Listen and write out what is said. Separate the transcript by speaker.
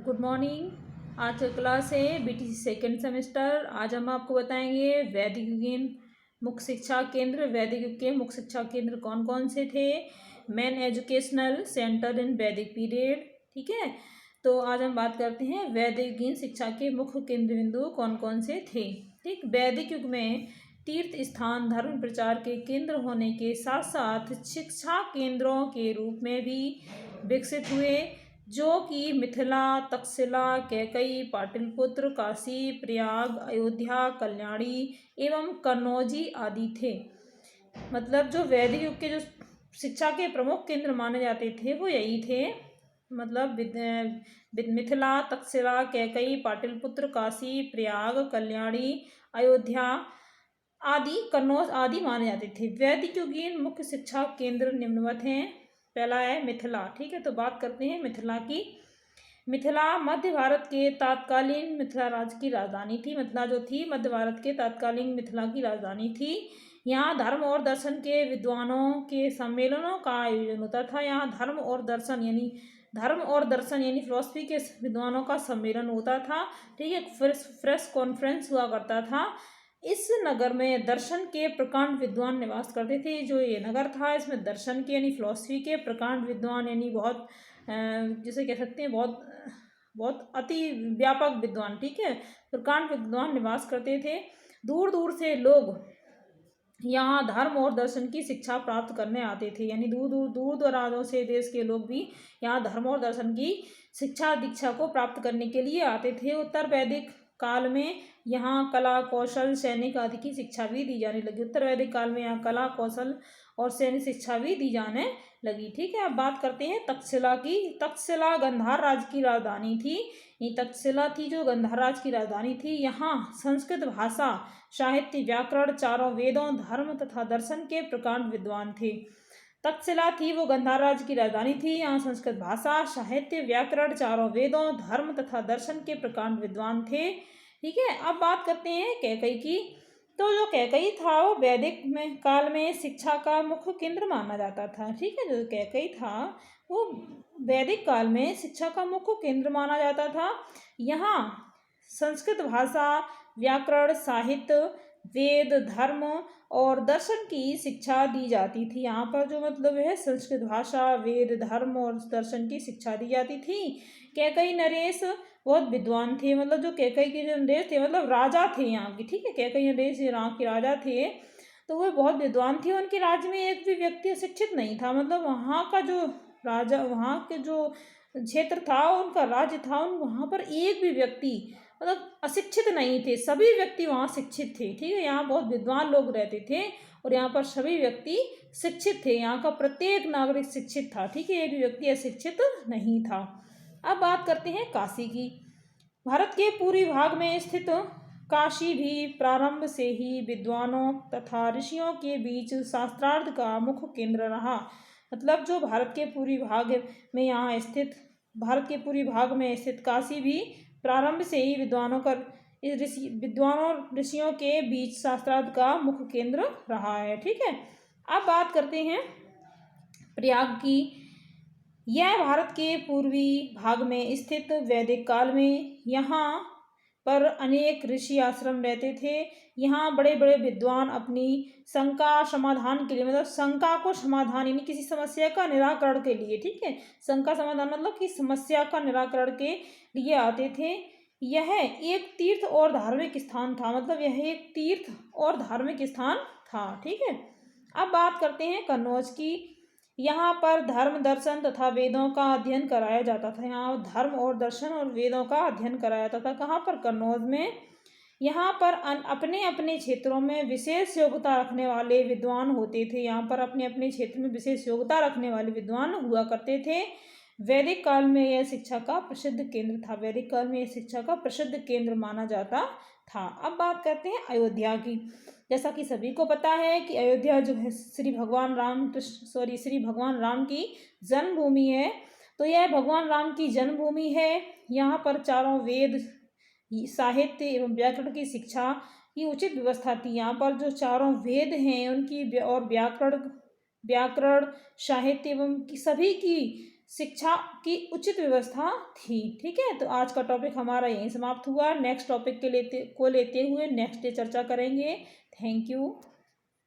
Speaker 1: Good morning. आज का class है बीटीसी सेकेंड सेमेस्टर। आज हम आपको बताएंगे वैदिक युग के मुख्य शिक्षा केंद्र। वैदिक युग के मुख्य शिक्षा केंद्र कौन कौन से थे। मेन एजुकेशनल सेंटर इन वैदिक पीरियड। ठीक है, तो आज हम बात करते हैं वैदिक युगीन शिक्षा के मुख्य केंद्र बिंदु कौन कौन से थे। ठीक, वैदिक युग में तीर्थ स्थान धर्म प्रचार के केंद्र होने के साथ साथ शिक्षा केंद्रों के रूप में भी विकसित हुए, जो कि मिथिला, तक्षशिला, कैकई, पाटलिपुत्र, काशी, प्रयाग, अयोध्या, कल्याणी एवं कन्नौजी आदि थे। मतलब जो वैदिक युग के जो शिक्षा के प्रमुख केंद्र माने जाते थे वो यही थे। मतलब मिथिला, तक्षशिला, कैकई, पाटलिपुत्र, काशी, प्रयाग, कल्याणी, अयोध्या आदि, कन्नौज आदि माने जाते थे। वैदिक युगीन मुख्य शिक्षा केंद्र निम्नवत हैं। पहला है मिथिला। ठीक है, तो बात करते हैं मिथिला की। मिथिला मध्य भारत के तत्कालीन मिथिला राज्य की राजधानी थी। मिथिला जो थी मध्य भारत के तत्कालीन मिथिला की राजधानी थी। यहाँ धर्म और दर्शन के विद्वानों के सम्मेलनों का आयोजन होता था। यहाँ धर्म और दर्शन यानी फिलोसफी के विद्वानों का सम्मेलन होता था। ठीक है, फ्रेश कॉन्फ्रेंस हुआ करता था। इस नगर में दर्शन के प्रकांड विद्वान निवास करते थे। जो ये नगर था इसमें दर्शन के यानी फिलोसफी के प्रकांड विद्वान यानी बहुत जिसे कह सकते हैं बहुत बहुत अति व्यापक विद्वान, ठीक है, प्रकांड विद्वान निवास करते थे। दूर दूर से लोग यहाँ धर्म और दर्शन की शिक्षा प्राप्त करने आते थे। यानी दूर दराजों से देश के लोग भी यहाँ धर्म और दर्शन की शिक्षा दीक्षा को प्राप्त करने के लिए आते थे। उत्तर वैदिक काल में यहाँ कला, कौशल, सैनिक आदि की शिक्षा भी दी जाने लगी। उत्तर वैदिक काल में यहाँ कला, कौशल और सैनिक शिक्षा भी दी जाने लगी। ठीक है, अब बात करते हैं तक्षशिला की। तक्षशिला गंधार राज्य की राजधानी थी। ये तक्षशिला थी जो गंधार राज्य की राजधानी थी। यहाँ संस्कृत भाषा, साहित्य, व्याकरण, चारों वेदों, धर्म तथा दर्शन के प्रकांड विद्वान थे। तक्षशिला थी वो गंधार राज्य की राजधानी थी। यहाँ संस्कृत भाषा, साहित्य, व्याकरण, चारों वेदों, धर्म तथा दर्शन के प्रकांड विद्वान थे। ठीक है, अब बात करते हैं कैकई की। तो जो कैकई था वो वैदिक में काल में शिक्षा का मुख्य केंद्र माना जाता था। ठीक है, जो कैकई था वो वैदिक काल में शिक्षा का मुख्य केंद्र माना जाता था। यहाँ संस्कृत भाषा, व्याकरण, साहित्य, वेद, धर्म और दर्शन की शिक्षा दी जाती थी। यहाँ पर जो मतलब है संस्कृत भाषा, वेद, धर्म और दर्शन की शिक्षा दी जाती थी। कैकई नरेश बहुत विद्वान थे। मतलब जो कैकई के जो नरेश थे मतलब राजा थे यहाँ के। ठीक है, कैकई नरेश यहाँ के राजा थे, तो वो बहुत विद्वान थे। उनके राज्य में एक भी व्यक्ति अशिक्षित नहीं था। मतलब वहाँ का जो राजा, वहाँ के जो क्षेत्र था, उनका राज्य था, वहाँ पर एक भी व्यक्ति मतलब अशिक्षित नहीं थे। सभी व्यक्ति वहाँ शिक्षित थे। ठीक है, यहाँ बहुत विद्वान लोग रहते थे और यहाँ पर सभी व्यक्ति शिक्षित थे। यहाँ का प्रत्येक नागरिक शिक्षित था। ठीक है, एक भी व्यक्ति अशिक्षित नहीं था। अब बात करते हैं काशी की। भारत के पूर्वी भाग में स्थित काशी भी प्रारंभ से ही विद्वानों तथा ऋषियों के बीच शास्त्रार्थ का मुख्य केंद्र रहा। मतलब जो भारत के पूर्वी भाग में स्थित काशी भी प्रारंभ से ही विद्वानों ऋषियों के बीच शास्त्रार्थ का मुख्य केंद्र रहा है। ठीक है, अब बात करते हैं प्रयाग की। यह भारत के पूर्वी भाग में स्थित वैदिक काल में यहाँ पर अनेक ऋषि आश्रम रहते थे। यहाँ बड़े बड़े विद्वान अपनी शंका समाधान के लिए, मतलब शंका को समाधान यानी किसी समस्या का निराकरण के लिए, ठीक है, शंका समाधान मतलब कि समस्या का निराकरण के लिए आते थे। यह एक तीर्थ और धार्मिक स्थान था। मतलब यह एक तीर्थ और धार्मिक स्थान था। ठीक है, अब बात करते हैं कन्नौज की। यहाँ पर धर्म, दर्शन तथा वेदों का अध्ययन कराया जाता था। यहाँ धर्म और दर्शन और वेदों का अध्ययन कराया जाता था। कहाँ पर? कन्नौज में। यहाँ पर अपने अपने क्षेत्रों में विशेष योग्यता रखने वाले विद्वान होते थे। यहाँ पर अपने अपने क्षेत्र में विशेष योग्यता रखने वाले विद्वान हुआ करते थे। वैदिक काल में यह शिक्षा का प्रसिद्ध केंद्र था। वैदिक काल में यह शिक्षा का प्रसिद्ध केंद्र माना जाता था। अब बात करते हैं अयोध्या की। जैसा कि सभी को पता है कि अयोध्या जो है श्री भगवान राम की जन्मभूमि है। तो यह भगवान राम की जन्मभूमि है। यहाँ पर चारों वेद, साहित्य एवं व्याकरण की शिक्षा की उचित व्यवस्था थी। यहाँ पर जो चारों वेद हैं उनकी और व्याकरण, साहित्य एवं की सभी की शिक्षा की उचित व्यवस्था थी। ठीक है, तो आज का टॉपिक हमारा यहीं समाप्त हुआ। नेक्स्ट टॉपिक को लेते हुए नेक्स्ट डे चर्चा करेंगे। Thank you.